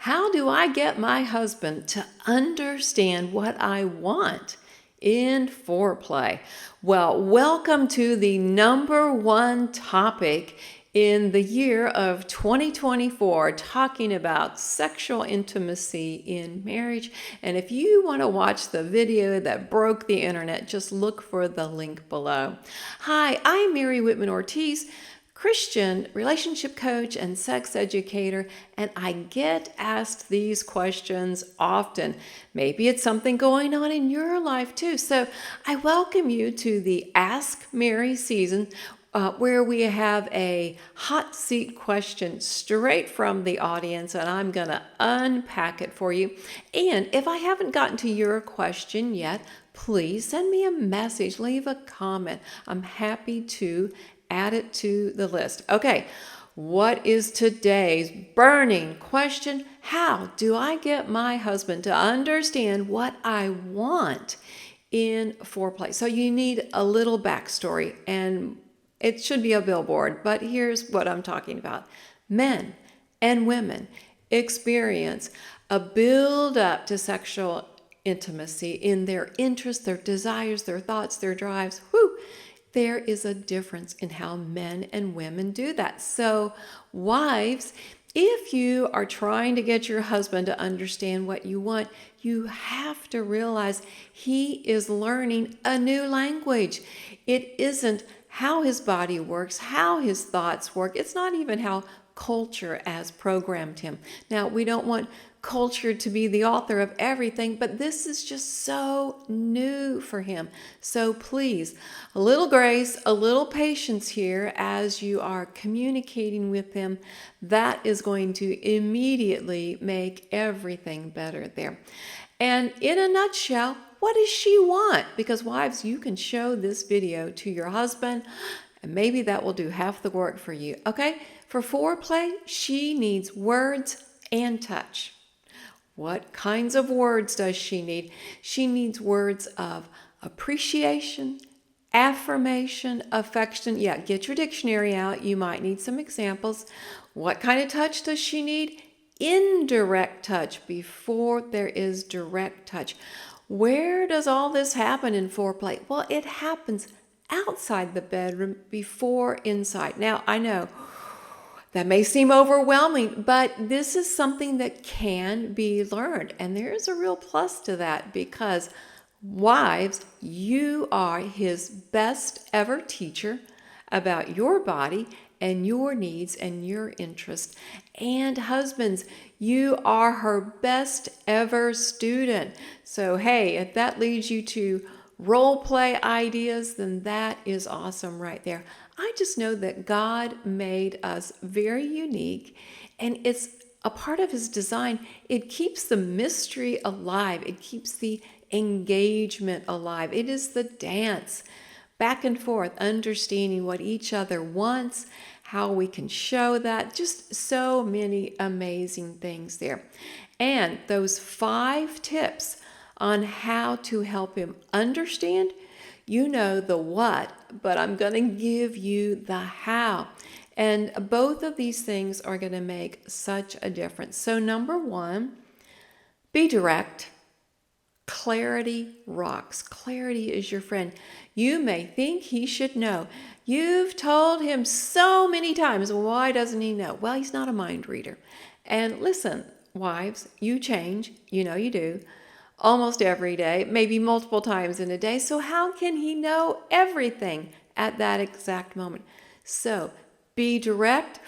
How do I get my husband to understand what I want in foreplay? Well, welcome to the number one topic in the year of 2024, talking about sexual intimacy in marriage. And if you want to watch the video that broke the internet, just look for the link below. Hi, I'm Mary Whitman Ortiz, Christian relationship coach and sex educator, and I get asked these questions often. Maybe it's something going on in your life too. So I welcome you to the Ask Mary season, where we have a hot seat question straight from the audience, and I'm going to unpack it for you. And if I haven't gotten to your question yet, please send me a message, leave a comment. I'm happy to add it to the list. Okay, what is today's burning question? How do I get my husband to understand what I want in foreplay? So you need a little backstory, and it should be a billboard, but here's what I'm talking about. Men and women experience a build up to sexual intimacy in their interests, their desires, their thoughts, their drives. There is a difference in how men and women do that. So, wives, if you are trying to get your husband to understand what you want, you have to realize he is learning a new language. It isn't how his body works, how his thoughts work. It's not even how culture has programmed him. Now, we don't want culture to be the author of everything, but this is just so new for him. So please, a little grace, a little patience here as you are communicating with him. That is going to immediately make everything better there. And in a nutshell, what does she want? Because wives, you can show this video to your husband, and maybe that will do half the work for you. Okay, for foreplay, she needs words and touch. What kinds of words does she need? She needs words of appreciation, affirmation, affection. Yeah, get your dictionary out. You might need some examples. What kind of touch does she need? Indirect touch before there is direct touch. Where does all this happen in foreplay? Well, it happens outside the bedroom before inside. Now, I know that may seem overwhelming, but this is something that can be learned. And there's a real plus to that because, wives, you are his best ever teacher about your body and your needs and your interests. And husbands, you are her best ever student. So, hey, if that leads you to role play ideas, then that is awesome right there. I just know that God made us very unique, and it's a part of his design. It keeps the mystery alive. It keeps the engagement alive. It is the dance back and forth, understanding what each other wants, how we can show that, just so many amazing things there. And those 5 tips on how to help him understand, you know the what, but I'm going to give you the how. And both of these things are going to make such a difference. So number 1, be direct. Clarity rocks. Clarity is your friend. You may think he should know. You've told him so many times. Why doesn't he know? Well, he's not a mind reader. And listen, wives, you change. You know you do. Almost every day, maybe multiple times in a day. So how can he know everything at that exact moment? So be direct.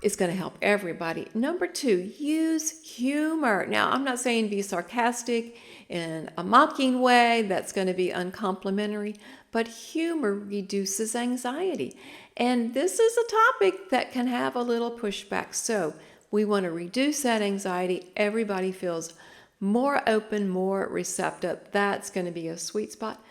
It's going to help everybody. Number 2, use humor. Now, I'm not saying be sarcastic in a mocking way. That's going to be uncomplimentary. But humor reduces anxiety. And this is a topic that can have a little pushback. So we want to reduce that anxiety. Everybody feels more open, more receptive. That's going to be a sweet spot.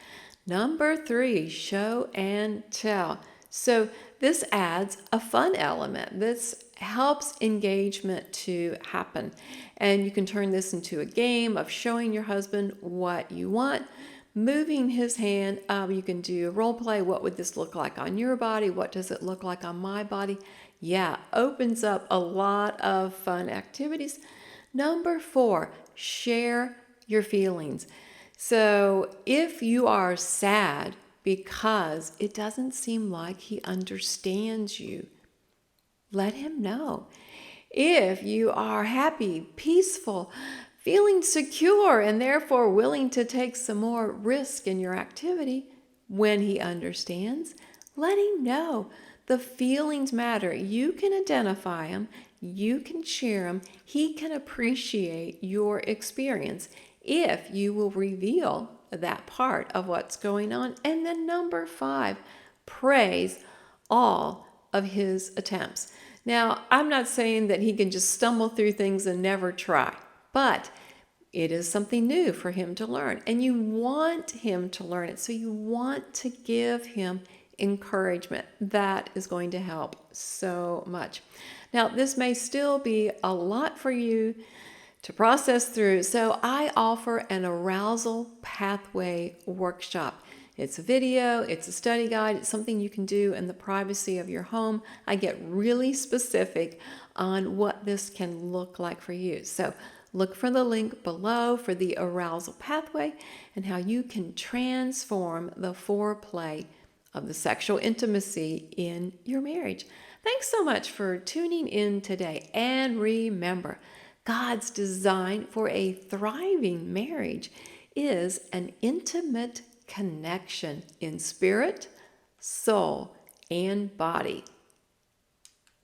Number 3, show and tell. So this adds a fun element. This helps engagement to happen. And you can turn this into a game of showing your husband what you want, moving his hand. You can do a role play. What would this look like on your body? What does it look like on my body? Yeah, opens up a lot of fun activities. Number 4, share your feelings. So if you are sad because it doesn't seem like he understands you, let him know. If you are happy, peaceful, feeling secure, and therefore willing to take some more risk in your activity, when he understands, let him know. The feelings matter. You can identify them, you can share them, he can appreciate your experience if you will reveal that part of what's going on. And then number 5, praise all of his attempts. Now, I'm not saying that he can just stumble through things and never try, but it is something new for him to learn, and you want him to learn it. So you want to give him encouragement. That is going to help so much. Now, this may still be a lot for you to process through, so I offer an Arousal Pathway workshop. It's a video, it's a study guide, it's something you can do in the privacy of your home. I get really specific on what this can look like for you. So look for the link below for the Arousal Pathway and how you can transform the foreplay of the sexual intimacy in your marriage. Thanks so much for tuning in today. And remember, God's design for a thriving marriage is an intimate connection in spirit, soul, and body.